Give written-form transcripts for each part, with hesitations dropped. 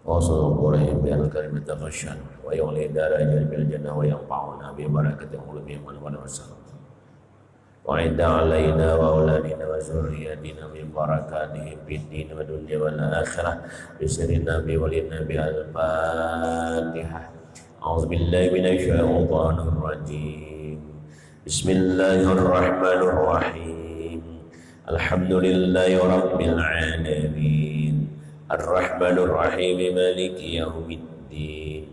وصدق عليهم بأن الكلمة تغشن ويغني درجة بالجنة وينفعنا ببركة قلوبهم والسلام وعند علينا وأولادنا وذرياتنا من بركاتهم في الدين والدنيا والآخرة بسر النبي والنبي الفاتحة أعوذ بالله من الشيطان الرجيم بسم الله الرحمن الرحيم الحمد لله رب العالمين الرحمن الرحيم مالك يوم الدين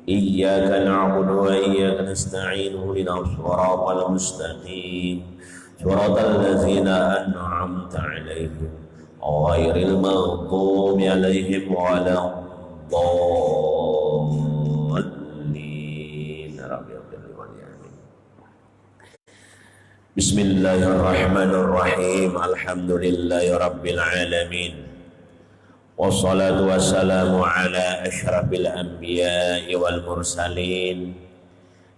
إياك نعبد وإياك نستعين اهدنا الصراط المستقيم صراط الذين أنعمت عليهم غير المغضوب عليهم ولا الضالين بسم الله الرحمن الرحيم الحمد لله رب العالمين wassalatu wassalamu ala asyrafil anbiya'i wal mursalin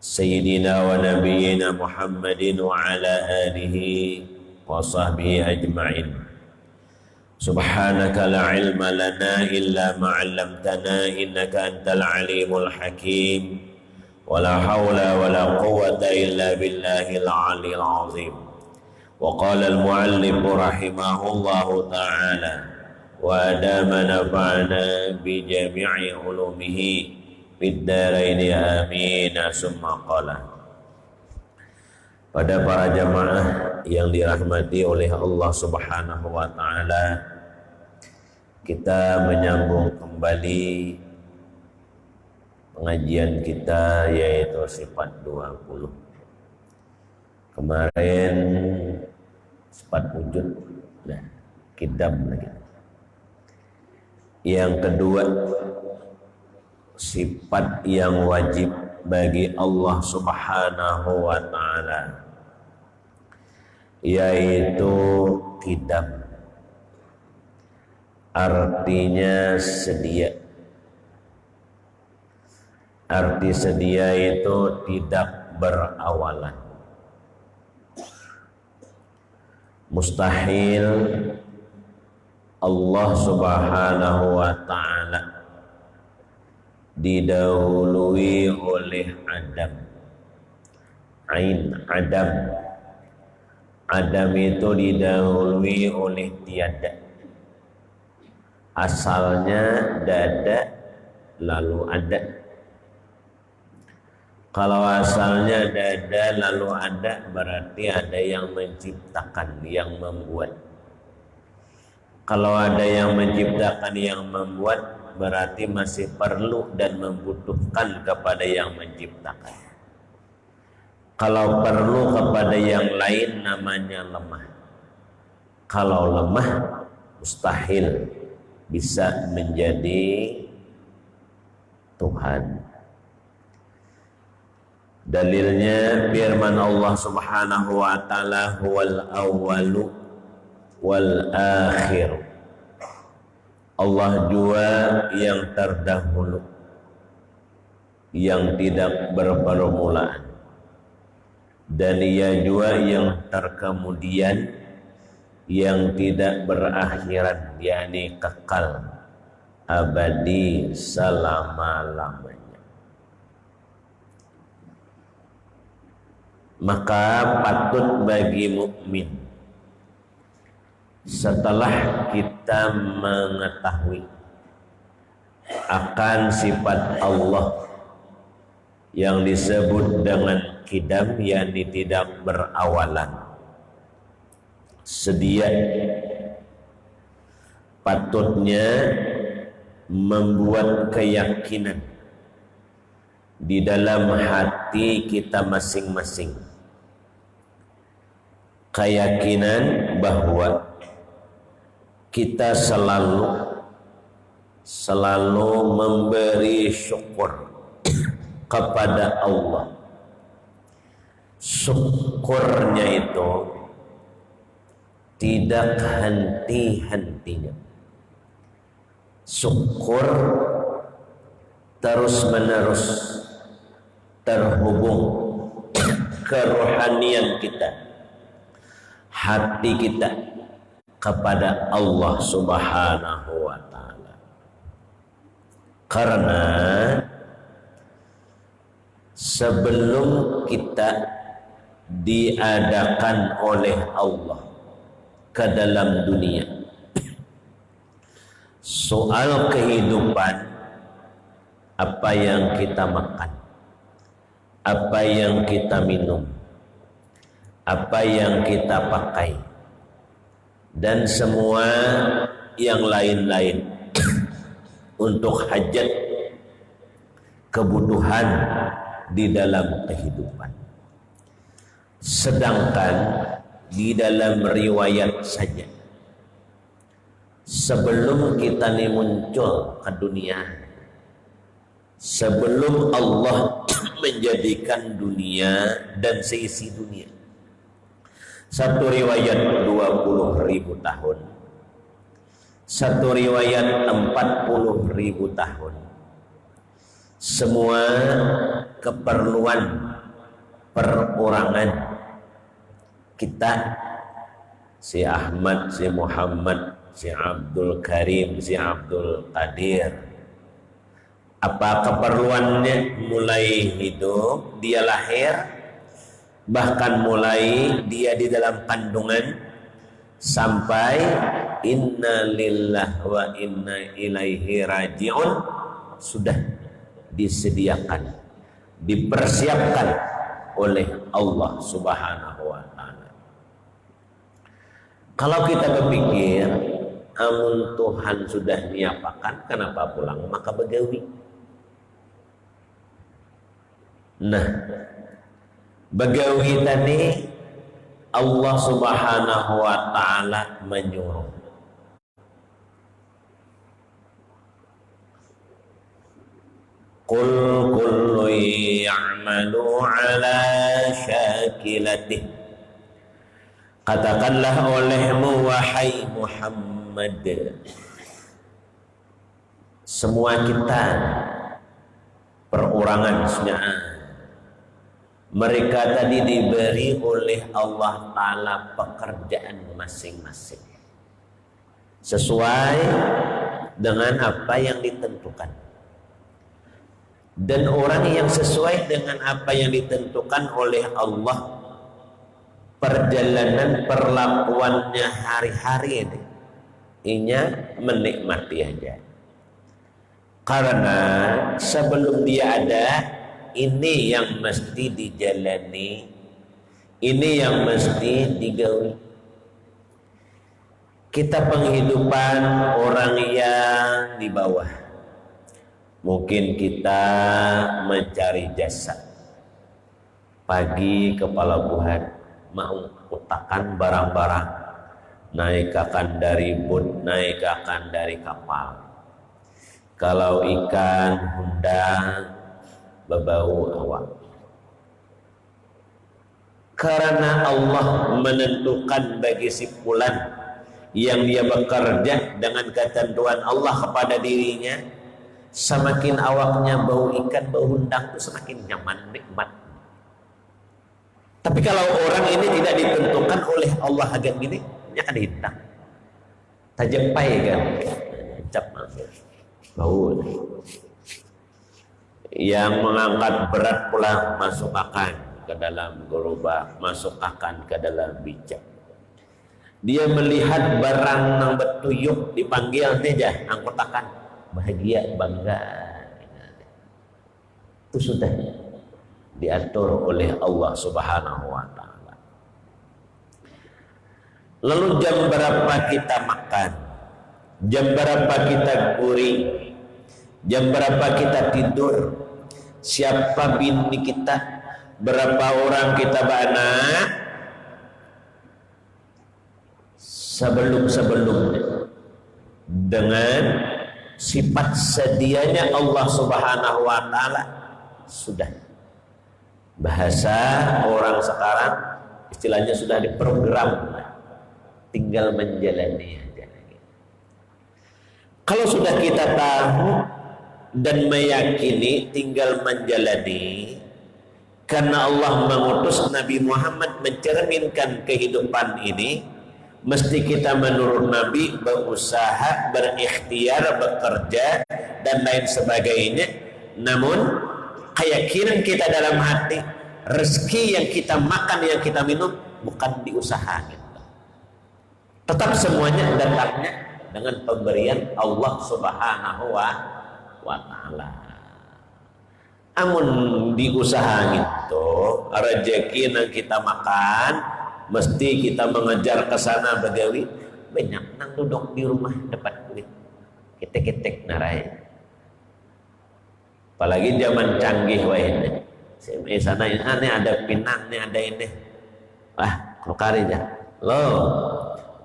sayyidina wa nabiyyina Muhammadin wa ala alihi wa sahbihi ajma'in. Subhanaka la ilma lana illa ma 'allamtana innaka antal alimul hakim wa la hawla wa la quwwata illa billahil aliyyil azim. Wa qala al muallif rahimahullahu ta'ala wa adama nafa'ana bi jami'i ulumihi fid dharaini amin. Summa qala, pada para jamaah yang dirahmati oleh Allah Subhanahu wa taala, kita menyambung kembali pengajian kita yaitu sifat 20. Kemarin sifat wujud, nah kidam lagi. Yang kedua, sifat yang wajib bagi Allah Subhanahu wa ta'ala, yaitu qidam, artinya sedia. Arti sedia itu tidak berawalan. Mustahil Allah Subhanahu wa ta'ala didahului oleh Adam. Ain Adam. Adam itu didahului oleh tiada. Asalnya dada lalu ada. Kalau asalnya dada lalu ada, berarti ada yang menciptakan, yang membuat. Kalau ada yang menciptakan, yang membuat, berarti masih perlu dan membutuhkan kepada yang menciptakan. Kalau perlu kepada yang lain, namanya lemah. Kalau lemah, mustahil bisa menjadi Tuhan. Dalilnya firman Allah Subhanahu wa ta'ala, huwal awwalu wal akhir. Allah jua yang terdahulu, yang tidak berpermulaan, dan Ia jua yang terkemudian, yang tidak berakhiran, yakni kekal abadi selama-lamanya. Maka patut bagi mukmin, setelah kita mengetahui akan sifat Allah yang disebut dengan qidam, yakni tidak berawalan, sedia, patutnya membuat keyakinan di dalam hati kita masing-masing, keyakinan bahwa kita selalu memberi syukur kepada Allah. Syukurnya itu tidak henti-hentinya. Syukur terus-menerus terhubung kerohanian kita, hati kita kepada Allah Subhanahu wa ta'ala. Karena sebelum kita diadakan oleh Allah ke dalam dunia, soal kehidupan, apa yang kita makan, apa yang kita minum, apa yang kita pakai, dan semua yang lain-lain untuk hajat kebutuhan di dalam kehidupan. Sedangkan di dalam riwayat saja, sebelum kita ini muncul ke dunia, sebelum Allah menjadikan dunia dan seisi dunia, satu riwayat 20.000 tahun, satu riwayat 40.000 tahun. Semua keperluan perorangan kita, si Ahmad, si Muhammad, si Abdul Karim, si Abdul Qadir, apa keperluannya mulai hidup, dia lahir, bahkan mulai dia di dalam kandungan sampai inna lillahi wa inna ilaihi raji'un, sudah disediakan, dipersiapkan oleh Allah Subhanahu wa ta'ala. Kalau kita berpikir amun Tuhan sudah nyiapakan, kenapa pulang maka begawi? Nah, begawi tadi Allah Subhanahu wa ta'ala menyuruh. Qul kullu ya'malu ala syakilatih. Katakanlah olehmu wahai Muhammad, semua kita perorangan sunnah, mereka tadi diberi oleh Allah Ta'ala pekerjaan masing-masing sesuai dengan apa yang ditentukan. Dan orang yang sesuai dengan apa yang ditentukan oleh Allah, perjalanan perlakuannya hari-hari ini menikmati aja. Karena sebelum dia ada, ini yang mesti dijalani, ini yang mesti digawi. Kita penghidupan orang yang di bawah, mungkin kita mencari jasa. Pagi ke pelabuhan, mau utakan barang-barang, naikakan dari boot, naikakan dari kapal. Kalau ikan, hundang, berbau awak. Karena Allah menentukan bagi si fulan yang dia bekerja dengan ketentuan Allah kepada dirinya, semakin awaknya bau ikan, bau hundang itu semakin nyaman, nikmat. Tapi kalau orang ini tidak ditentukan oleh Allah agak gini, dia akan hitam, tajepai kan, cap bau. Yang mengangkat berat pula masukkan ke dalam gerobak, masukkan ke dalam bijak. Dia melihat barang yang betuyuk, dipanggil aja, angkutakan, bahagia, bangga. Itu sudah diatur oleh Allah Subhanahu wa ta'ala. Lalu jam berapa kita makan, jam berapa kita guring, jam berapa kita tidur, siapa bini kita, berapa orang kita beranak, sebelum-sebelumnya dengan sifat sedianya Allah Subhanahu wa ta'ala sudah. Bahasa orang sekarang istilahnya sudah diprogram, tinggal menjalani aja. Kalau sudah kita tahu dan meyakini, tinggal menjalani. Karena Allah mengutus Nabi Muhammad mencerminkan kehidupan ini Mesti kita menurut Nabi berusaha, berikhtiar, bekerja dan lain sebagainya. Namun keyakinan kita dalam hati, rezeki yang kita makan, yang kita minum bukan diusahakan. Tetap semuanya datangnya dengan pemberian Allah Subhanahu wa taala. Amun diusahakan itu rezeki yang kita makan, mesti kita mengejar ke sana begawi. Banyak nang duduk di rumah dapat duit ketek-ketek narai. Apalagi zaman canggih wahine. Sana ini ada pinang, ini ada ini. Wah, nukari aja. Loh,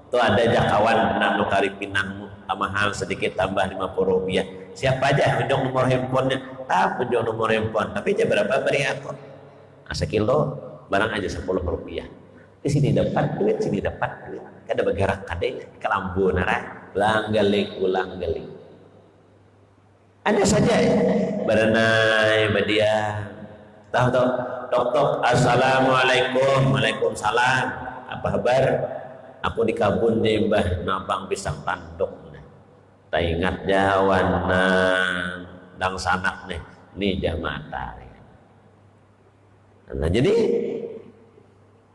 tuh ada aja kawan nak nukari pinangmu, mahal sedikit tambah 50 rupiah. Siapa aja unjuk nomor handphonenya? Unjuk nomor handphone. Tapi aja berapa beri aku? Sekilo barang aja 10 rupiah. Di sini dapat duit, sini dapat duit. Kada bergerak kadenya ke lambu narai, ulang galing. Ada saja berenai bedia. Tahu tok, assalamualaikum, waalaikumsalam. Apa kabar? Aku di kebun nih mbah nabang pisang tanduk. Tak ingat jawan dang sanak nih jamata. Nah jadi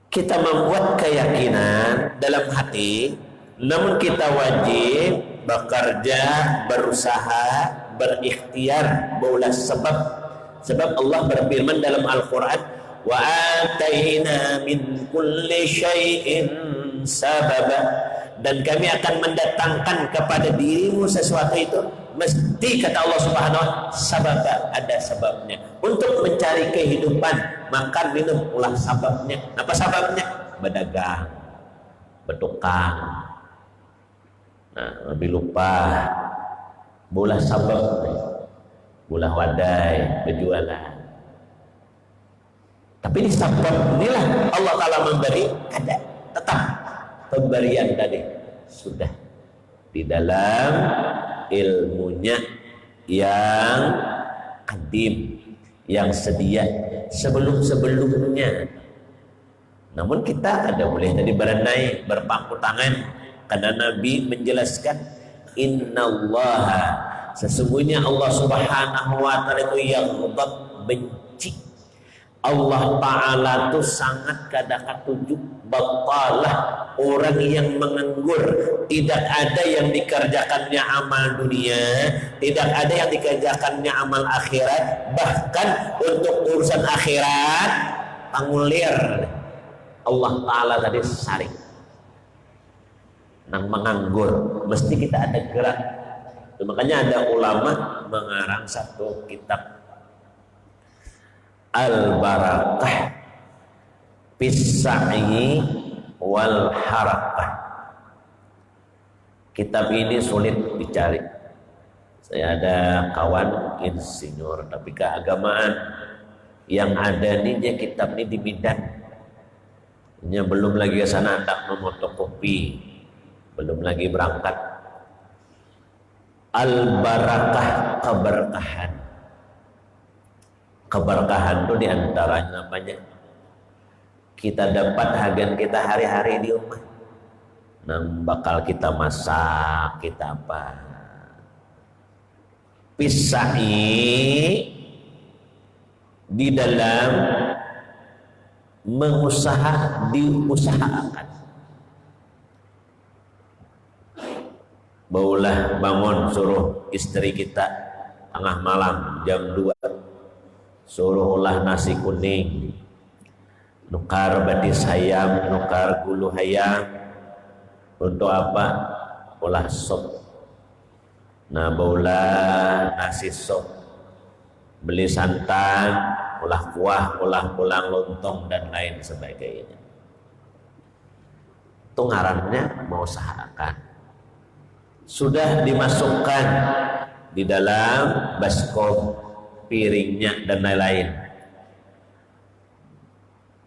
kita membuat keyakinan dalam hati, namun kita wajib bekerja, berusaha, berikhtiar, baulah sebab Allah berfirman dalam Al-Quran, wa ataina min kulli syai'in sababa, dan kami akan mendatangkan kepada dirimu sesuatu itu mesti, kata Allah Subhanahu wa taala, sababa, ada sebabnya. Untuk mencari kehidupan, makan, minum, ulah sababnya. Apa sababnya? Berdagang, bertukang. Nah, lebih lupa bola sabab, bola wadai, berjualan. Tapi di sabab inilah Allah Ta'ala memberi, ada tetap pemberian tadi sudah di dalam ilmunya yang kadim, yang sedia sebelum-sebelumnya. Namun kita ada boleh tadi berenai, berpangku tangan, karena Nabi menjelaskan, innallaha, sesungguhnya Allah Subhanahu wa taala itu yang benci. Allah Ta'ala itu sangat kada katuju batalah, orang yang menganggur. Tidak ada yang dikerjakannya amal dunia, tidak ada yang dikerjakannya amal akhirat. Bahkan untuk urusan akhirat pangulir Allah Ta'ala tadi saring nang menganggur. Mesti kita ada gerak. Makanya ada ulama mengarang satu kitab Al-Barakah Fis-Sa'i wal Harakah. Kitab ini sulit dicari. Saya ada kawan insinyur tapi keagamaan yang ada nih, dia kitab ini di Medan. Ini belum lagi ke sana hendak memotokopi, belum lagi berangkat. Al-Barakah, keberkahan. Keberkahan itu diantaranya namanya kita dapat hagan kita hari-hari di rumah. Nang bakal kita masak, kita apa. Pisai di dalam diusahakan. Baulah bangun suruh istri kita tengah malam jam 2, suruh olah nasi kuning, nukar batis ayam, nukar gulu ayam. Untuk apa? Olah sop. Nah, baulah nasi sop, beli santan, olah kuah, olah pulang lontong dan lain sebagainya. Itu ngarannya mengusahakan. Sudah dimasukkan di dalam baskom, piringnya dan lain-lain,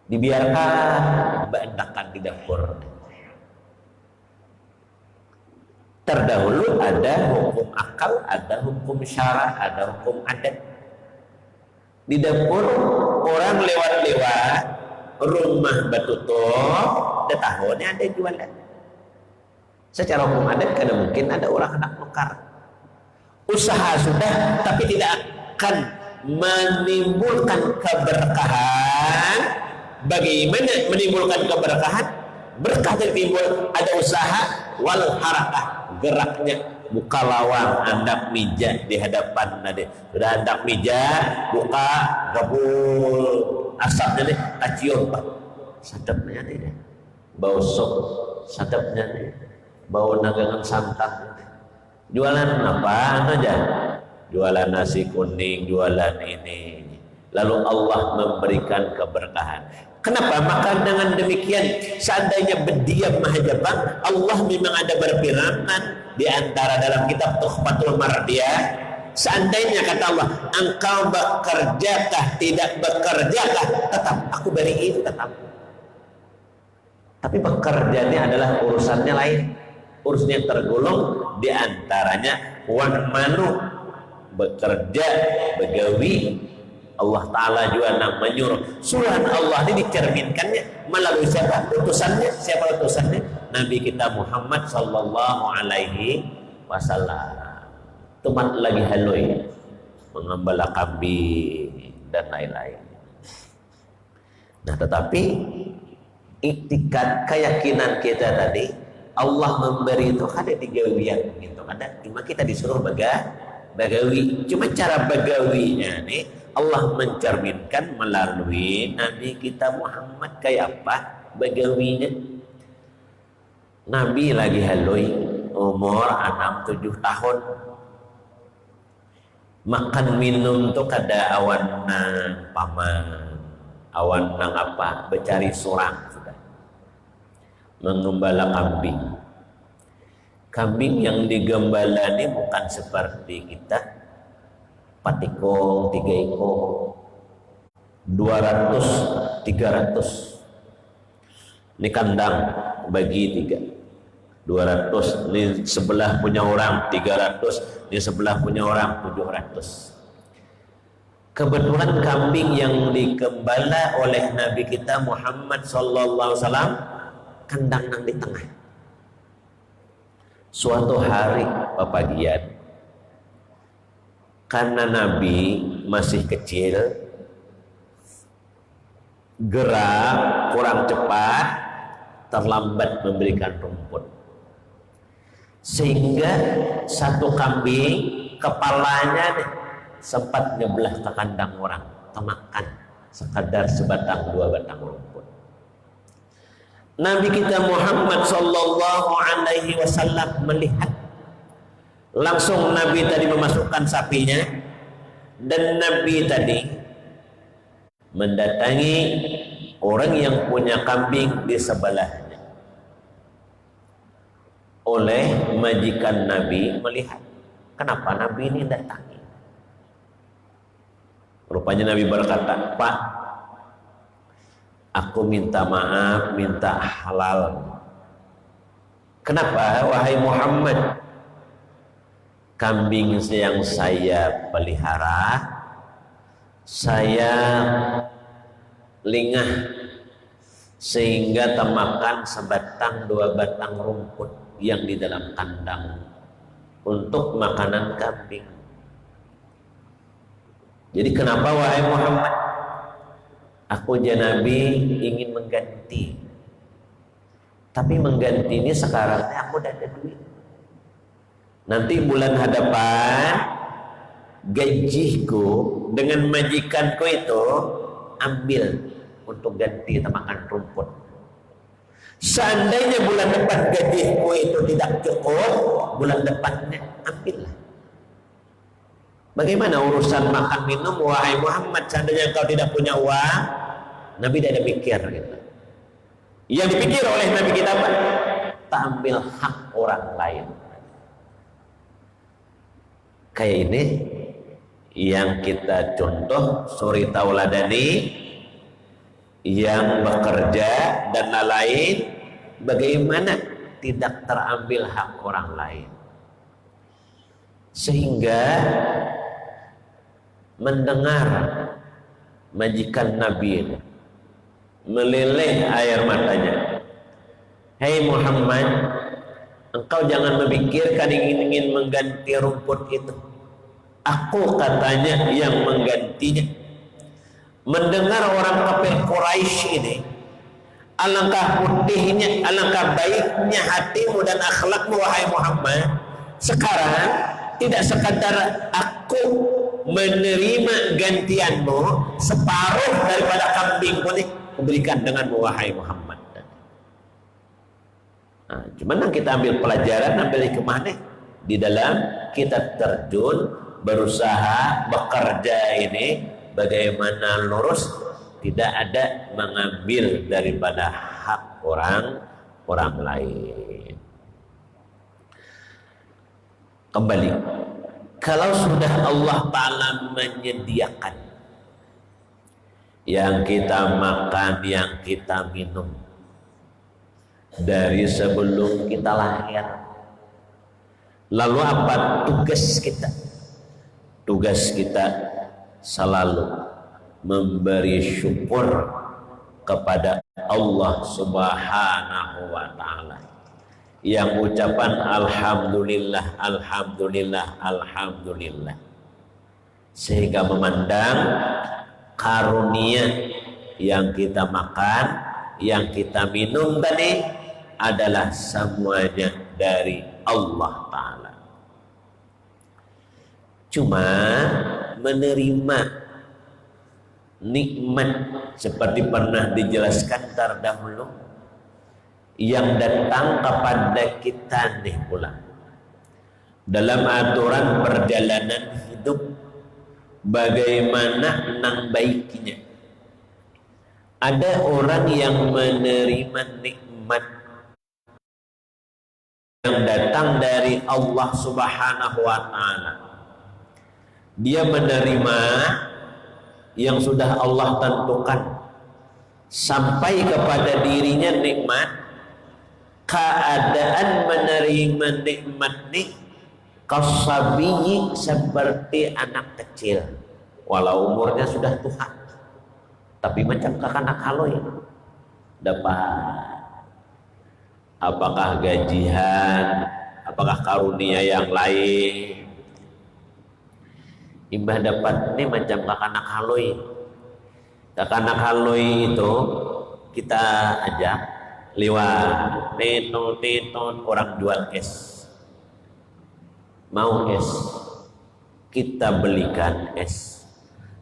dibiarkan berendakan di dapur. Terdahulu ada hukum akal, ada hukum syara, ada hukum adat. Di dapur orang lewat-lewat, rumah batutup, ada tahunnya ada jualan. Secara hukum adat kadang mungkin ada orang hendak nukar. Usaha sudah, tapi tidak akan menimbulkan keberkahan. Bagaimana menimbulkan keberkahan? Berkah timbul ada usaha wal harakah, geraknya. Buka lawang, handap mija di hadapan tadi. Sudah handap mija, buka gabul asapnya nih, kacium pak. Sadapnya nih, bau sop, sadapnya nih. Bau nagangan santan. Jualan apa aja? Jualan nasi kuning, jualan ini. Lalu Allah memberikan keberkahan. Kenapa? Maka dengan demikian, seandainya berdiam mahajabah, Allah memang ada berfirman di antara dalam kitab Tuhfatul Mardiyah. Seandainya kata Allah, engkau bekerjakah, tidak bekerjakah, tetap aku beriin, tetap. Tapi bekerjanya adalah urusannya lain. Urusnya tergolong di antaranya wa'manu, bekerja, begawi. Allah Ta'ala juga menyuruh. Surah Allah ini dicerminkannya melalui siapa? Utusannya. Siapa utusannya? Nabi kita Muhammad Sallallahu Alaihi Wasallam. Teman lagi haloi, mengembala kambing dan lain-lain. Nah, tetapi iktikad keyakinan kita tadi, Allah memberi itu ada di gawian gitu. Ada cuma kita disuruh bagawi. Cuma cara bagawinya nih Allah mencerminkan melalui Nabi kita Muhammad kayak apa bagawinya. Nabi lagi haloi umur 6-7 tahun. Makan minum tuh kada awan nang paman, awan nang apa, becari surang sudah. Mengembala kambing. Kambing yang digembala ini bukan seperti kita 4 ekor, 3 ekor, 200, 300. Ini kandang bagi 3. 200, ini sebelah punya orang 300, ini sebelah punya orang 700. Kebetulan kambing yang digembala oleh Nabi kita Muhammad sallallahu alaihi wasallam kandang nang di tengah. Suatu hari pepagian, karena Nabi masih kecil, gerak kurang cepat, terlambat memberikan rumput, sehingga satu kambing kepalanya sempat nyebelah ke kandang orang, temakan sekadar sebatang 2 batang rumput. Nabi kita Muhammad sallallahu alaihi wasallam melihat langsung. Nabi tadi memasukkan sapinya dan Nabi tadi mendatangi orang yang punya kambing di sebelahnya. Oleh majikan Nabi melihat, kenapa Nabi ini datangi? Rupanya Nabi berkata, Pak, aku minta maaf, minta halal. Kenapa wahai Muhammad? Kambing yang saya pelihara, saya lingah sehingga temakan sebatang 2 batang rumput yang di dalam kandang untuk makanan kambing. Jadi kenapa wahai Muhammad? Aku Nabi ingin mengganti. Tapi mengganti ini sekarang aku udah ada duit. Nanti bulan hadapan gajiku dengan majikanku itu ambil untuk ganti temakan rumput. Seandainya bulan depan gajiku itu tidak cukup, bulan depannya ambillah. Bagaimana urusan makan minum wahai Muhammad? Seandainya engkau tidak punya uang, Nabi tidak ada pikir gitu. Yang dipikir oleh Nabi kita apa? Tak ambil hak orang lain. Kayak ini yang kita contoh suri tauladani yang bekerja dan lain, bagaimana tidak terambil hak orang lain, sehingga mendengar majikan Nabi ini meleleh air matanya. Hei Muhammad, Engkau jangan memikirkan ingin mengganti rumput itu. Aku katanya yang menggantinya. Mendengar orang kafir Quraisy ini, alangkah putihnya, alangkah baiknya hatimu dan akhlakmu wahai Muhammad. Sekarang tidak sekadar aku menerima gantianmu, separuh daripada kambing boleh kuberikan denganmu wahai Muhammad. Nah, cuman yang kita ambil pelajaran, ambil hikmah nih di dalam kita terjun berusaha bekerja ini bagaimana lurus, tidak ada mengambil daripada hak orang lain. Kembali, kalau sudah Allah Ta'ala menyediakan yang kita makan, yang kita minum dari sebelum kita lahir, lalu apa tugas kita? Tugas kita selalu memberi syukur kepada Allah Subhanahu wa Ta'ala, yang ucapan alhamdulillah, alhamdulillah, alhamdulillah, sehingga memandang karunia yang kita makan, yang kita minum tadi adalah semuanya dari Allah Ta'ala. Cuma menerima nikmat seperti pernah dijelaskan terdahulu yang datang kepada kita nih pula dalam aturan perjalanan hidup, bagaimana nang baiknya. Ada orang yang menerima nikmat yang datang dari Allah Subhanahu wa Ta'ala. Dia menerima yang sudah Allah tentukan sampai kepada dirinya nikmat. Keadaan menerima nikmat nih kasabiyi, seperti anak kecil walau umurnya sudah tua, tapi macam kakanak haloi dapat. Apakah gajian, apakah karunia yang lain, imbah dapat ini macam kakanak haloi. Kakanak haloi itu kita ajak liwat tetot orang jual es, mau es, kita belikan es,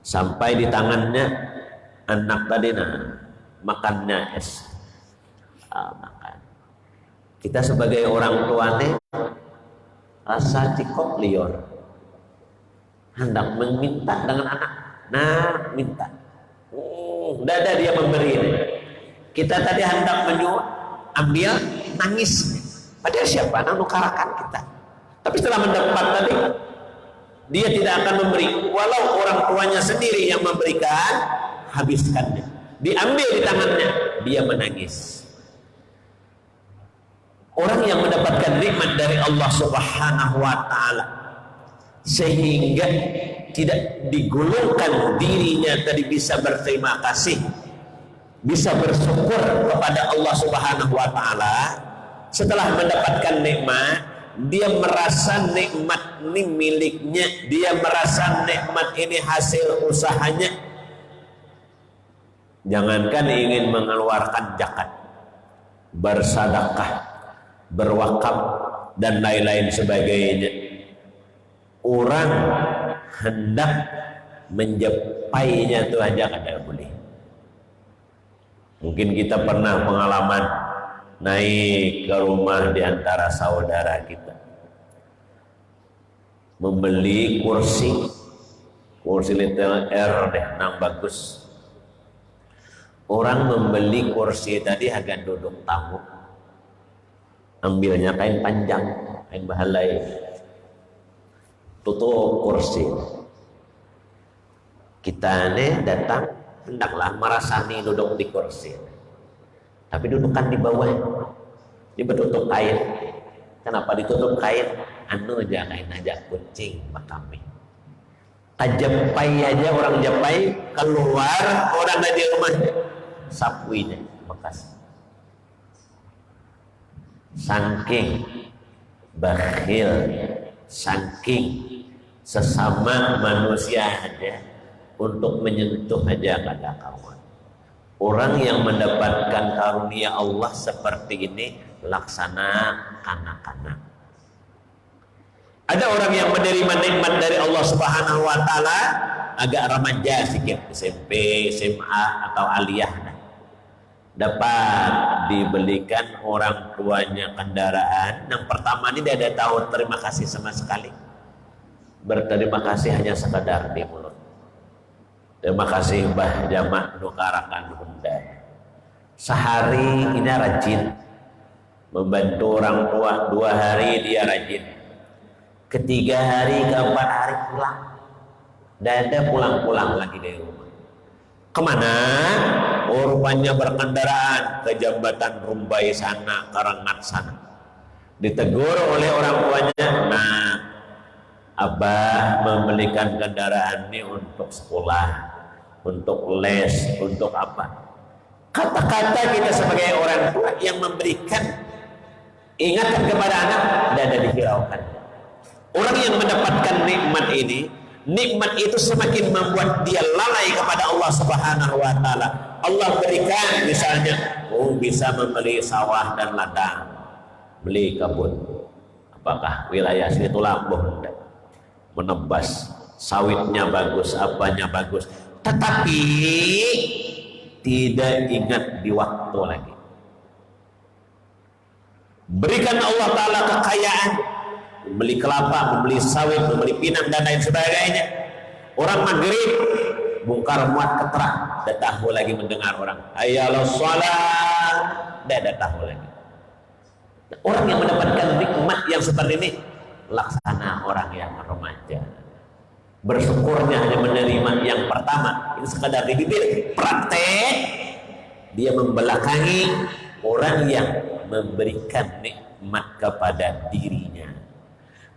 sampai di tangannya anak tadi, nah makannya es, makan. Kita sebagai orang tua nih rasa cikok lior, hendak meminta dengan anak, nah minta, udah ada dia memberi. Kita tadi hendak menyuap, ambil, nangis, padahal siapa yang nukarakan kita. Tapi setelah mendapat tadi, dia tidak akan memberi, walau orang tuanya sendiri yang memberikan, habiskannya, diambil di tangannya, dia menangis. Orang yang mendapatkan nikmat dari Allah Subhanahu wa Ta'ala sehingga tidak digulungkan dirinya tadi bisa berterima kasih, bisa bersyukur kepada Allah Subhanahu wa Ta'ala. Setelah mendapatkan nikmat, dia merasa nikmat ini miliknya, dia merasa nikmat ini hasil usahanya. Jangankan ingin mengeluarkan zakat, bersedekah, berwakaf dan lain-lain sebagainya, orang hendak menjapainya itu aja kada boleh. Mungkin kita pernah pengalaman naik ke rumah di antara saudara kita, membeli kursi Little R deh, nang bagus. Orang membeli kursi tadi agak duduk tamu, ambilnya kain panjang, kain bahalai, tutup kursi. Kita nih datang, hendaklah merasani duduk di kursi, tapi dudukan di bawah, dia bertutup kain. Kenapa ditutup kain? Anu aja kain aja kucing makami. Kajapai aja orang japai keluar, orang di rumahnya sapuinya bekas. Saking bakhil, saking sesama manusia aja untuk menyentuh aja kada kawan. Orang yang mendapatkan karunia Allah seperti ini laksana kanak-kanak. Ada orang yang menerima nikmat dari Allah Subhanahu wa taala agak remaja sedikit, SMP, SMA atau aliyah, dapat dibelikan orang tuanya kendaraan. Yang pertama ini dia ada tahu terima kasih sama sekali. Berterima kasih hanya sekadar di mulut. Terima kasih Mbah Jamak nukarakan Honda. Sehari ini rajin membantu orang tua, 2 hari dia rajin. Ketiga hari, keempat hari pulang. Dan ada pulang-pulang lagi dari rumah. Kemana? Oh, rupanya berkendaraan ke jembatan Rumbai sana, Karangat sana. Ditegur oleh orang tuanya, nah, Abah membelikan kendaraan ini untuk sekolah, untuk les, untuk apa? Kata-kata kita sebagai orang tua yang memberikan ingatan kepada anak dan ada dihiraukan. Orang yang mendapatkan nikmat ini, nikmat itu semakin membuat dia lalai kepada Allah Subhanahu wa taala. Allah berikan misalnya, oh bisa membeli sawah dan ladang, beli kebun. Apakah wilayah situ Lampung menebas sawitnya bagus, apanya bagus, tetapi tidak ingat di waktu lagi. Berikan Allah taala kekayaan, membeli kelapa, membeli sawit, membeli pinang dan lain sebagainya. Orang maghrib bongkar muat keterak, dah tahu lagi mendengar orang ayalah sholat, dah tahu lagi. Orang yang mendapatkan nikmat yang seperti ini laksana orang yang remaja. Bersyukurnya hanya menerima yang pertama, ini sekadar di bibir, praktek dia membelakangi orang yang memberikan nikmat kepada dirinya.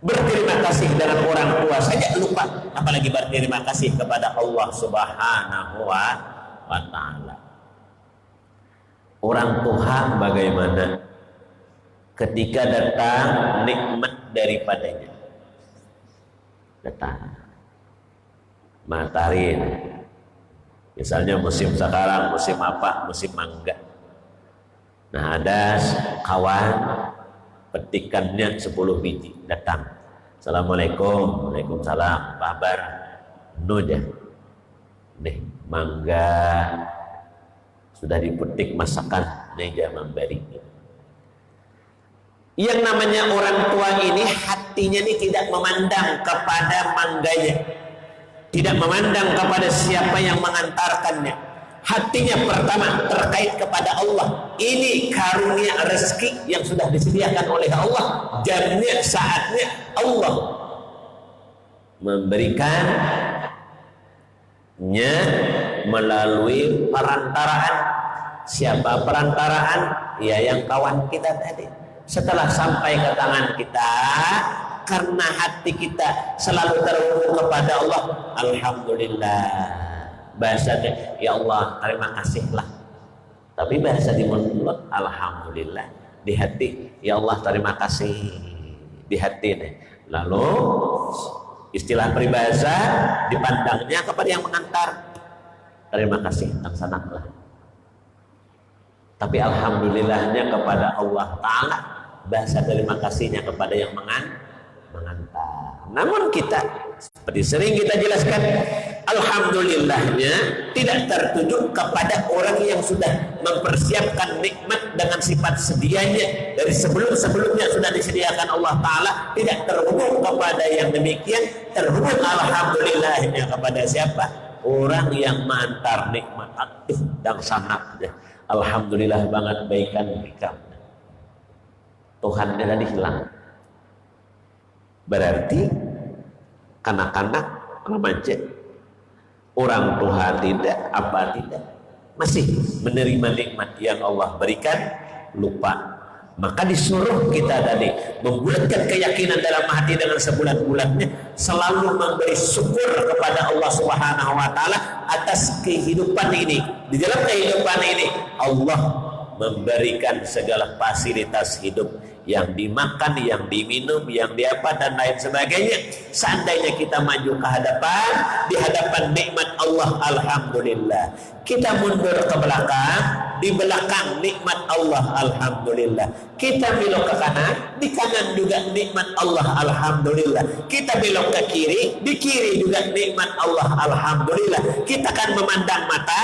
Berterima kasih dengan orang tua saja lupa, apalagi berterima kasih kepada Allah Subhanahu wa taala. Orang tua bagaimana ketika datang nikmat daripadanya? Datang matahari, misalnya musim sekarang, musim apa? Musim mangga. Nah, ada kawan petikannya 10 biji datang. Assalamualaikum. Waalaikumsalam. Apa kabar? Nudah. Nih, mangga sudah dipetik masakan neja memberi. Yang namanya orang tua ini hatinya ini tidak memandang kepada mangganya, tidak memandang kepada siapa yang mengantarkannya. Hatinya pertama terkait kepada Allah. Ini karunia rezeki yang sudah disediakan oleh Allah. Jamnya, saatnya Allah memberikannya melalui perantaraan. Siapa perantaraan? Ya yang kawan kita tadi. Setelah sampai ke tangan kita, karena hati kita selalu terhubung kepada Allah, alhamdulillah. Bahasanya, ya Allah terima kasihlah. Tapi bahasa di mulut, alhamdulillah. Di hati, ya Allah terima kasih. Di hati nih. Lalu istilah peribahasa dipandangnya kepada yang mengantar. Terima kasih, laksanakanlah. Tapi alhamdulillahnya kepada Allah Ta'ala, bahasa terima kasihnya kepada yang mengantar. Namun kita seperti sering kita jelaskan, alhamdulillahnya tidak tertuju kepada orang yang sudah mempersiapkan nikmat dengan sifat sedianya dari sebelum-sebelumnya sudah disediakan Allah Ta'ala. Tidak terhubung kepada yang demikian. Terhubung alhamdulillahnya kepada siapa? Orang yang mengantar nikmat aktif dan sangat. Alhamdulillah banget baikan mereka. Tuhan tadi hilang. Berarti kanak-kanak, remaja, orang tua tidak, apa tidak, masih menerima nikmat yang Allah berikan, lupa. Maka disuruh kita tadi membulatkan keyakinan dalam hati dengan sebulan-bulannya, selalu memberi syukur kepada Allah Subhanahu wa taala atas kehidupan ini. Di dalam kehidupan ini Allah memberikan segala fasilitas hidup, yang dimakan, yang diminum, yang diapa dan lain sebagainya. Seandainya kita maju ke hadapan, di hadapan nikmat Allah, alhamdulillah. Kita mundur ke belakang, di belakang nikmat Allah, alhamdulillah. Kita belok ke kanan, di kanan juga nikmat Allah, alhamdulillah. Kita belok ke kiri, di kiri juga nikmat Allah, alhamdulillah. Kita akan memandang mata,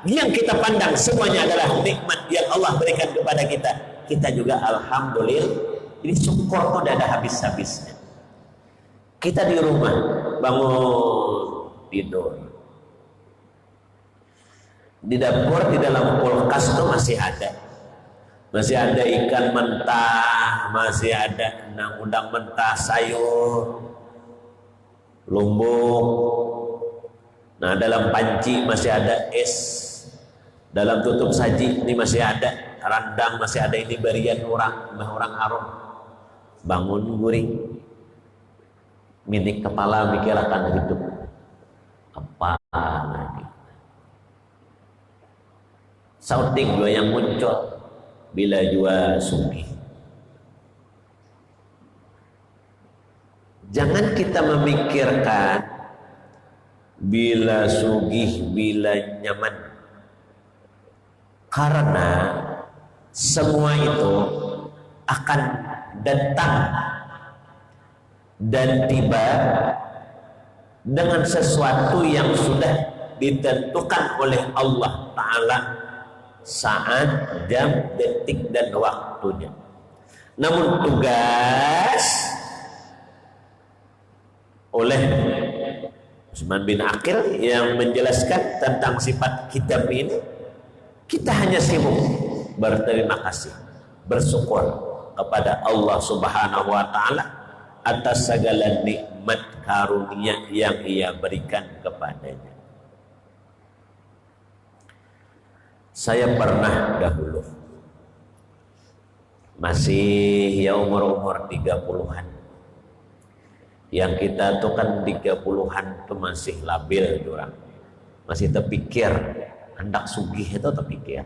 yang kita pandang semuanya adalah nikmat yang Allah berikan kepada kita. Kita juga alhamdulillah. Ini syukur itu tidak ada habis-habisnya. Kita di rumah bangun tidur, di dapur, di dalam kulkas itu masih ada ikan mentah, masih ada udang mentah, sayur, lumbung. Nah, dalam panci masih ada es, dalam tutup saji ini masih ada randang, masih ada ini berian orang harum. Bangun guring, minik kepala mikir akan hidup apa lagi. Sauting dua yang muncul bila jua sugih. Jangan kita memikirkan bila sugih, bila nyaman, karena semua itu akan datang dan tiba dengan sesuatu yang sudah ditentukan oleh Allah Ta'ala, saat, jam, detik, dan waktunya. Namun tugas oleh Utsman bin Aqil yang menjelaskan tentang sifat kitab ini, kita hanya sibuk berterima kasih, bersyukur kepada Allah Subhanahu wa Ta'ala atas segala nikmat karunia yang Ia berikan kepadanya. Saya pernah dahulu masih ya umur 30-an. Yang kita tuh kan 30-an tuh masih labil orang. Masih terpikir hendak sugih itu terpikir.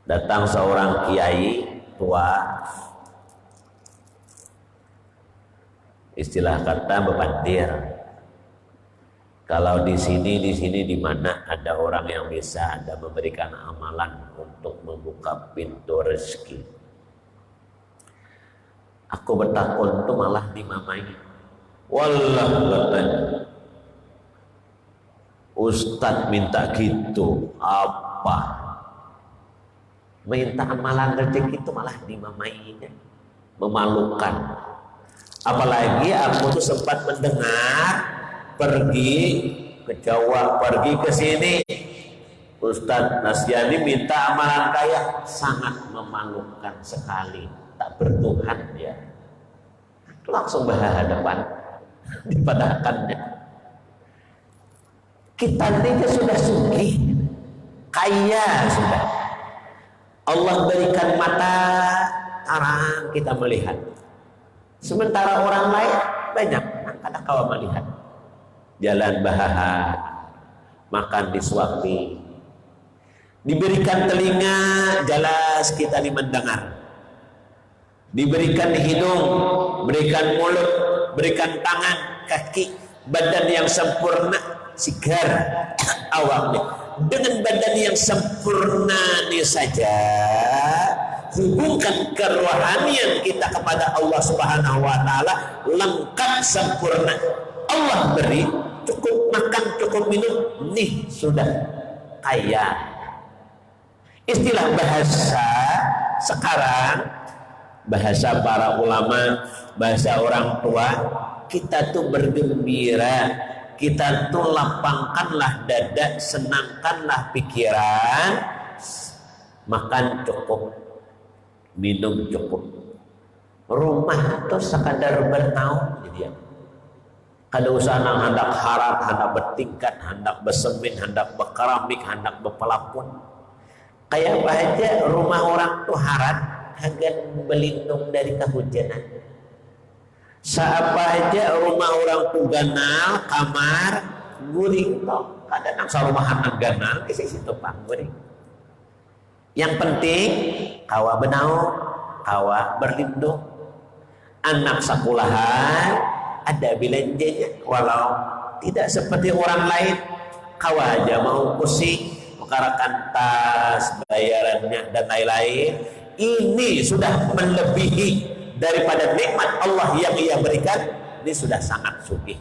Datang seorang kiai tua, istilah kata bepandir. Kalau di sini di mana ada orang yang bisa ada memberikan amalan untuk membuka pintu rezeki. Aku bertakun tuh malah dimamai. Wallah katanya, Ustadz minta gitu apa? Minta amalan rezeki itu malah dimamainya, memalukan. Apalagi aku tuh sempat mendengar pergi ke Jawa, pergi ke sini, Ustadz Nasyani minta amalan kaya, sangat memalukan sekali, tak bertuhan ya. Langsung berhadapan dipadahkannya. Kita ini sudah sugih, kaya sudah. Allah berikan mata terang kita melihat. Sementara orang lain banyak kadang kala melihat. Jalan bahaya, makan disuapi. Diberikan telinga, jelas kita mendengar. Diberikan hidung, berikan mulut, berikan tangan, kaki, badan yang sempurna, sigar awaknya. Dengan badan yang sempurna ini saja, hubungkan kerohanian kita kepada Allah Subhanahu wa Ta'ala lengkap sempurna. Allah beri, cukup makan, cukup minum, nih sudah kaya. Istilah bahasa sekarang, bahasa para ulama, bahasa orang tua, kita tuh bergembira, kita tuh lapangkanlah dada, senangkanlah pikiran, makan cukup, minum cukup. Rumah tuh sekadar bernaung jadi ya. Kada usah hendak harat, hendak bertingkat, hendak bersemin, hendak berkeramik, hendak berpelapon. Kayak apa aja rumah orang tuh harat, agar berlindung dari kehujanan. Siapa aja rumah orang tuh ganal, kamar, guring toh. Kadang nangsa rumah anak ganal, di situ pak guring. Yang penting kawa benau, kawa berlindung. Anak sekolahan ada belanjanya, walau tidak seperti orang lain. Kawa aja mau pusing, mengarakan tas, bayarannya dan lain-lain. Ini sudah melebihi daripada nikmat Allah yang Ia berikan. Ini sudah sangat sugih.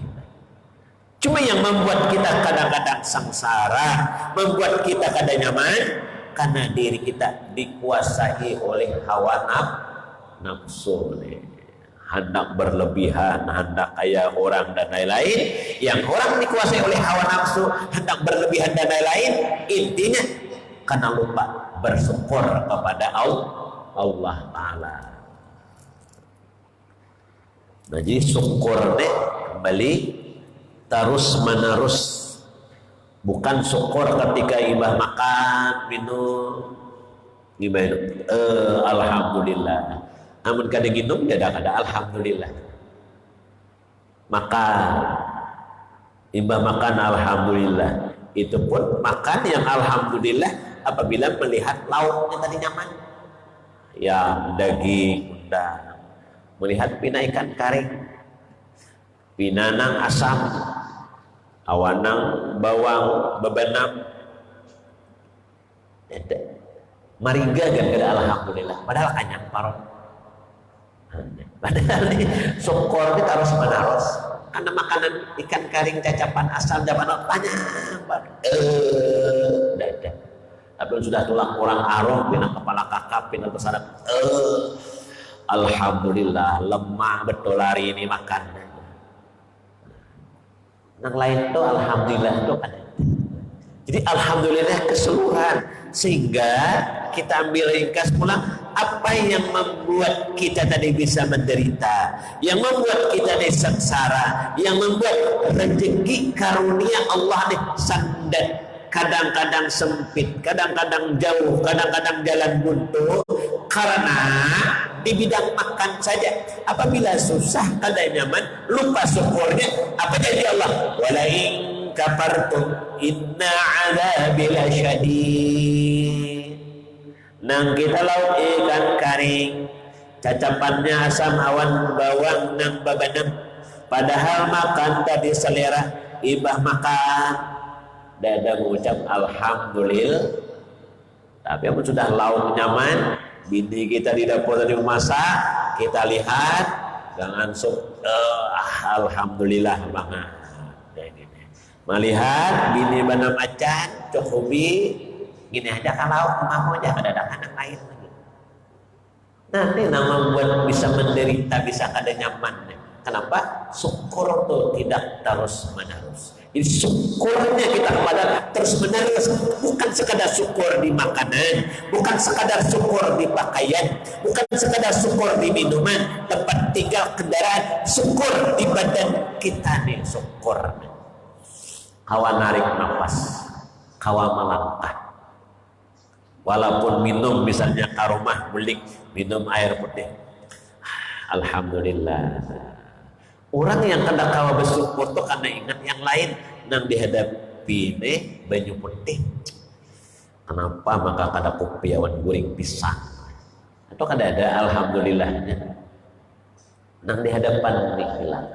Cuma yang membuat kita kadang-kadang sengsara, membuat kita kadang nyaman, karena diri kita dikuasai oleh hawa nafsu. Hendak berlebihan, hendak kaya orang dan lain-lain. Yang orang dikuasai oleh hawa nafsu, hendak berlebihan dan lain-lain, intinya karena lupa bersyukur kepada Allah Ta'ala. Nah, jadi syukur deh kembali terus menerus, bukan syukur ketika ibah makan minum gimana alhamdulillah, namun kada minum tidak ada alhamdulillah. Makan ibah makan alhamdulillah, itu pun makan yang alhamdulillah apabila melihat lauknya tadi nyaman, ya daging udang, melihat pina ikan karing, pinanang asam, awanang bawang bebenam, mariga kan kada alhamdulillah, padahal kanyang parot. Padahal nih syukur kita harus menerus, karena makanan ikan karing cacapan asam jaman banyak banget. Dadah. Tapi sudah tulang kurang arung, pinang kepala kakap, pinang tersadap. Alhamdulillah lemah betul hari ini makan. Yang lain tuh alhamdulillah tuh ada. Jadi alhamdulillah keseluruhan, sehingga kita ambil ringkas pulang apa yang membuat kita tadi bisa menderita, yang membuat kita tadi sengsara, yang membuat rezeki karunia Allah nih sandat, kadang-kadang sempit, kadang-kadang jauh, kadang-kadang jalan buntu, karena di bidang makan saja apabila susah kadang nyaman, lupa syukurnya, apa janji Allah? Walain kafartum inna adzabi lasyadid. Nang kita laut ikan karing, cacapannya asam awan bawang nang babanam, padahal makan tadi selera, ibah makan dada mengucap alhamdulillah. Tapi yang sudah lauk nyaman, bini kita di dapur tadi memasak, kita lihat jangan alhamdulillah banget. Melihat bini banam acan, cokobi, gini aja kalau mau aja ada anak lain lagi. Nanti nama buat bisa menderita, bisa kada nyaman. Kenapa? Syukur tuh tidak terus menerus. Jadi syukurnya kita kepada terus menerus, bukan sekadar syukur di makanan, bukan sekadar syukur di pakaian, bukan sekadar syukur di minuman, tempat tinggal, kendaraan, syukur di badan kita nih, syukur. Kawa narik nafas, kawa melangkah. Walaupun minum misalnya ke rumah beli minum air putih, alhamdulillah. Orang yang kena kawa bersyukur tuh karena ingat yang lain nang dihadapi nih banyu putih. Kenapa maka kada kopi awan goreng pisang? Atau kada ada alhamdulillahnya nang dihadapan nih hilang.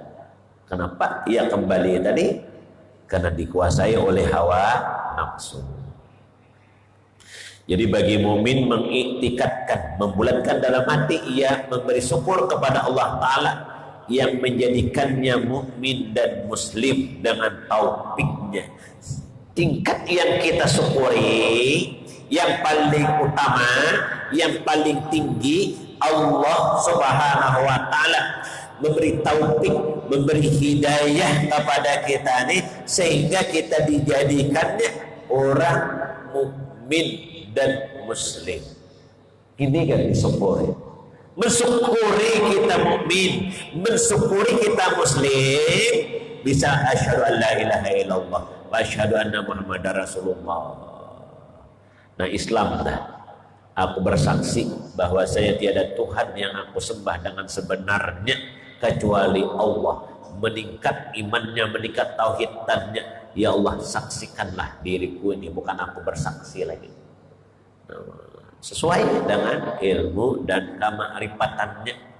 Kenapa? Ia kembali tadi karena dikuasai oleh hawa nafsu. Jadi bagi mumin mengiktikadkan, membulatkan dalam hati, ia memberi syukur kepada Allah Ta'ala yang menjadikannya mukmin dan muslim dengan taufiknya. Tingkat yang kita syukuri, yang paling utama, yang paling tinggi, Allah Subhanahu wa Ta'ala memberi taufik, memberi hidayah kepada kita nih, sehingga kita dijadikannya orang mukmin dan muslim. Ini kan disyukuri. Mensyukuri kita mukmin, mensyukuri kita muslim, bisa asyhadu an la ilaha illallah wa asyhadu anna muhammadar rasulullah. Nah, Islam dah. Aku bersaksi bahwa saya tiada Tuhan yang aku sembah dengan sebenarnya kecuali Allah. Meningkat imannya, meningkat tauhidnya. Ya Allah, saksikanlah diriku ini, bukan aku bersaksi lagi. sesuai dengan ilmu dan kema'rifatannya.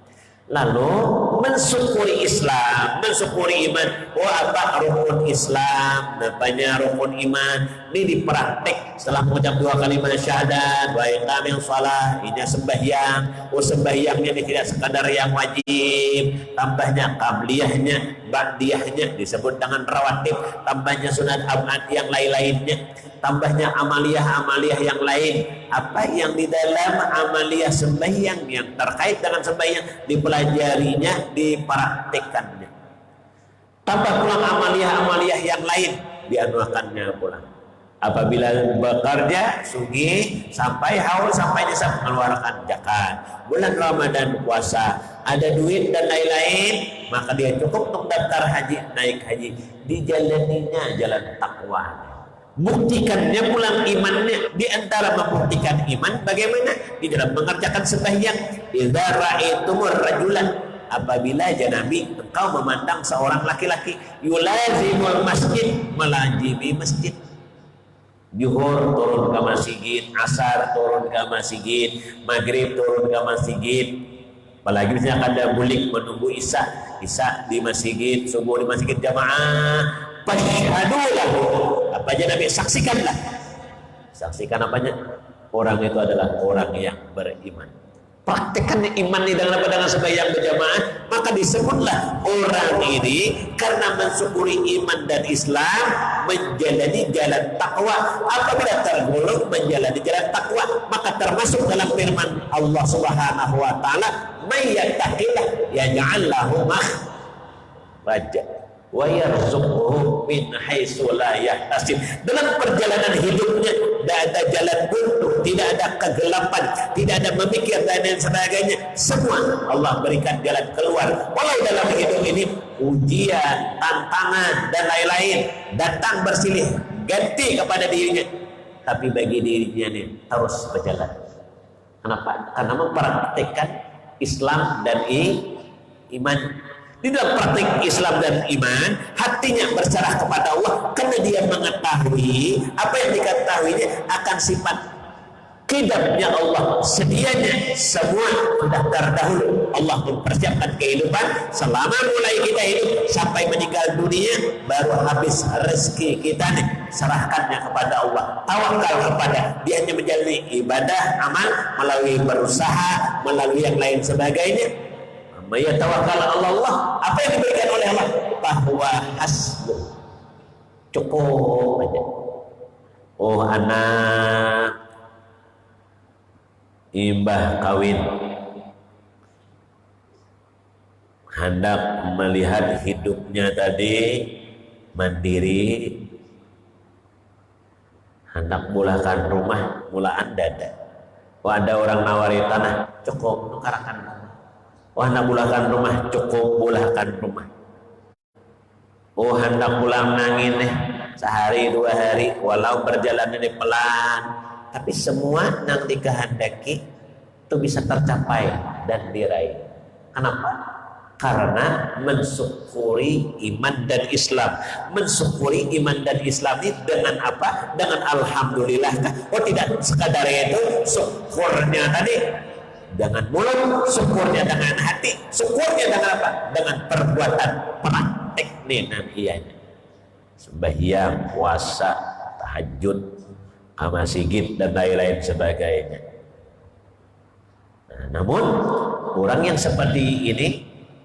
Lalu mensyukuri Islam, mensyukuri iman. Oh, apa rukun Islam, namanya rukun iman. Ini dipraktek setelah mengucap 2 kalimat syahadat, wa iqamil shalah, ini sembahyang. Oh, sembahyangnya ini tidak sekadar yang wajib, tambahnya qabliyahnya, ba'diyahnya disebut dengan rawatib, tambahnya sunat abad yang lain-lainnya, tambahnya amaliyah-amaliyah yang lain. Apa yang di dalam amaliyah sembahyang yang terkait dengan sembahyang dipelajarinya, dipraktikkannya. Tambah pulang amaliyah-amaliyah yang lain, dianuakannya pulang. Apabila bekerja sugi sampai haul, sampai bisa mengeluarkan zakat. Bulan Ramadan puasa, ada duit dan lain-lain, maka dia cukup untuk daftar haji, naik haji. Dijalaninya jalan takwa. Buktikannya pulang imannya. Di antara membuktikan iman bagaimana? Di dalam mengerjakan sembahyang. Idza ra'aitumur rajulan, apabila Nabi engkau memandang seorang laki-laki yulazimul masjid, melazimi masjid. Zuhur turun ke masjid, asar turun ke masjid, maghrib turun ke masjid. Apalagi misalnya ada bulik menunggu isya di masjid, subuh di masjid jamaah. Fashhadu lahu, apa aja Nabi saksikanlah. Saksikan apanya? Orang itu adalah orang yang beriman. Praktekannya iman di dalam dengan sembahyang berjamaah, maka disebutlah orang ini karena mensyukuri iman dan Islam menjalani jalan takwa. Apabila tergolong menjalani jalan takwa, maka termasuk dalam firman Allah Subhanahu wa taala, "May yattaqillah yaj'al lahu makhraja wa yarzuqhu min haitsu la yahtasib." Dalam perjalanan hidupnya tidak ada jalan buntu, tidak ada kegelapan, tidak ada memikir dan lain sebagainya. Semua Allah berikan jalan keluar. Walau dalam hidup ini ujian, tantangan dan lain-lain datang bersilih ganti kepada dirinya, tapi bagi dirinya ini terus berjalan. Kenapa? Karena mempraktikkan Islam dan iman. Di dalam praktik Islam dan iman, hatinya berserah kepada Allah karena dia mengetahui apa yang diketahuinya akan sifat kidamnya Allah. Sedianya semua sudah terdahulu Allah mempersiapkan kehidupan selama mulai kita hidup sampai meninggal dunia, baru habis rezeki kita nih, serahkannya kepada Allah, tawakal kepada dia, hanya menjalani ibadah amal melalui berusaha, melalui yang lain sebagainya. Maya tawakal Allah, apa yang diberikan oleh Allah? Bahwa hasbuh, cukup aja. Oh anak, imbah kawin, hendak melihat hidupnya tadi mandiri, hendak mulakan rumah, mulaan dada. Oh ada orang nawari tanah, cukup nukarakan. Oh hendak mulakan rumah, cukup mulakan rumah. Oh hendak pulang nangin sehari 2 hari, walau perjalanan ini pelan, tapi semua nang dikehendaki itu bisa tercapai dan diraih. Kenapa? Karena mensyukuri iman dan Islam. Mensyukuri iman dan Islam ini dengan apa? Dengan alhamdulillah. Oh tidak sekadar itu, syukurnya tadi dengan mulut, syukurnya dengan hati, syukurnya dengan apa? Dengan perbuatan, praktek nenangiyanya. Sembahyang, puasa, tahajud, amasigit dan lain-lain sebagainya. Nah, namun orang yang seperti ini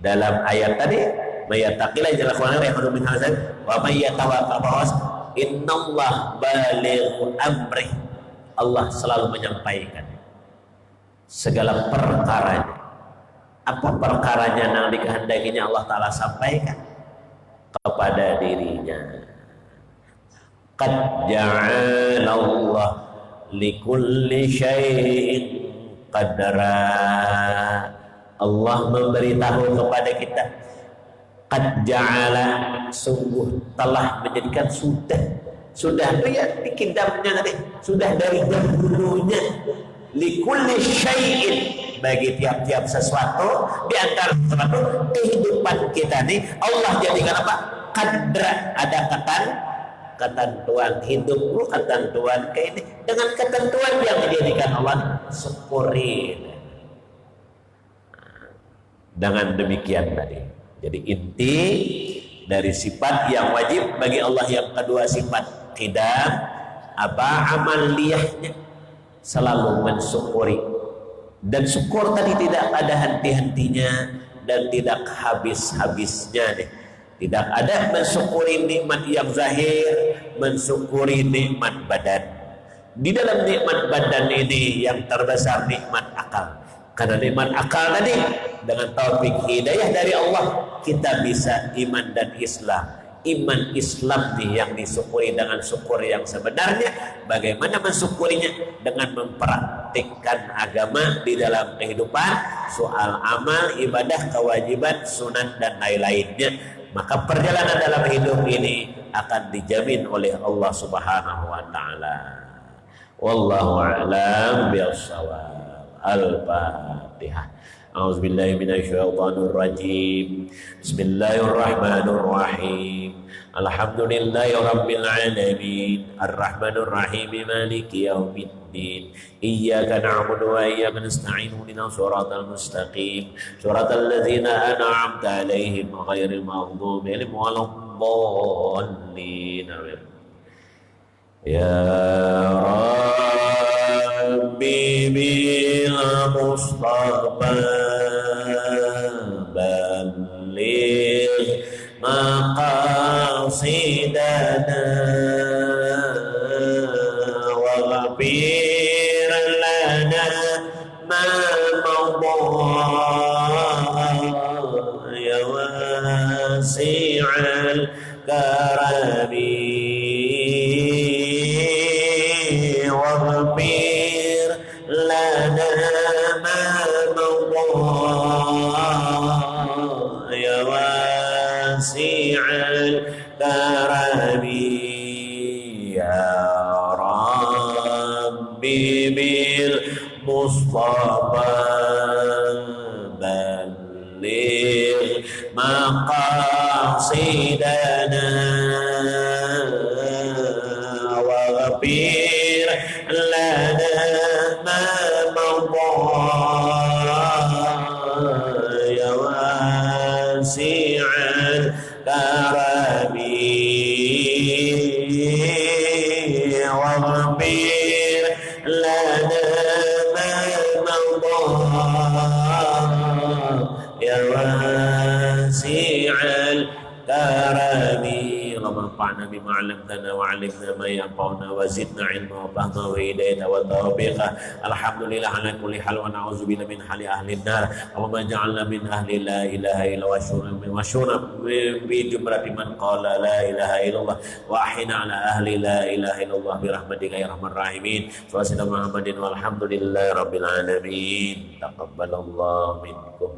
dalam ayat tadi, mayattaqillah jalla wa ala yakhudhu min hazan wa may yatawakkal bahwas innallaha balighu amri. Allah selalu menyampaikan segala perkaranya. Apa perkaranya yang dikehendakinya Allah Ta'ala sampaikan kepada dirinya. Qad ja'alallah likulli syai'in qadara. Allah memberitahu kepada kita, qad ja'ala, sungguh telah menjadikan, sudah lihat di kidamnya tadi, sudah dari dahulunya, likulli syai'in, bagi tiap-tiap sesuatu, di antara sesuatu kehidupan kita nih Allah jadikan apa? Qadra, ada ketentuan hidupmu, ketentuan ini dengan ketentuan yang dijadikan Allah, syukuri. Dengan demikian tadi, jadi inti dari sifat yang wajib bagi Allah yang kedua, sifat qidam, apa amaliyahnya, selalu mensyukuri. Dan syukur tadi tidak ada henti-hentinya dan tidak habis-habisnya deh. Tidak ada mensyukuri nikmat yang zahir, mensyukuri nikmat badan. Di dalam nikmat badan ini yang terbesar nikmat akal. Karena nikmat akal tadi dengan taufik hidayah dari Allah kita bisa iman dan Islam. Iman Islam nih yang disyukuri dengan syukur yang sebenarnya. Bagaimana mensyukurinya? Dengan mempraktikkan agama di dalam kehidupan, soal amal, ibadah, kewajiban, sunat dan lain-lainnya. Maka perjalanan dalam hidup ini akan dijamin oleh Allah Subhanahu wa taala. Wallahu a'lam bishawab. Al-Fatihah. A'udzubillahi minasyaitonir rajim. Bismillahirrahmanirrahim. Alhamdulillahi rabbil alamin. Arrahmanir rahim. Maliki yaumiddin. Iyyaka na'budu wa iyyaka nasta'in. Ihdinas siratal mustaqim. Siratal ladzina an'amta 'alaihim ghairil maghdubi 'alaihim waladdallin. Ya Rabbi bil Mustafa balligh maqasidana waghfir lana ma madha ya wasi'al karami waghfir lana ma madha ya wasi'al karami ya Rabbi bil Mustafa balligh maqasidana waghfir lana ma madha ya wasi'al karami waghfir lana ma madha ya wasi'al karami. Allahumma anfa'na bima 'allamtana wa 'allimna ma yanfa'una wa zidna 'ilma wa fahma wa hidayata wa tawfiqa. Alhamdulillah ala kulli hal wa na'udzubika min hali ahli an-nar. Allahumma ij'alna min ahli la ilaha illa wa syurna bi jumlati man qala la ilaha illallah wa ahina ala ahli la ilaha illallah bi rahmatika ya arhamar rahimin. Sallallahu Muhammadin walhamdulillahi rabbil alamin. Taqabbalallahu minkum.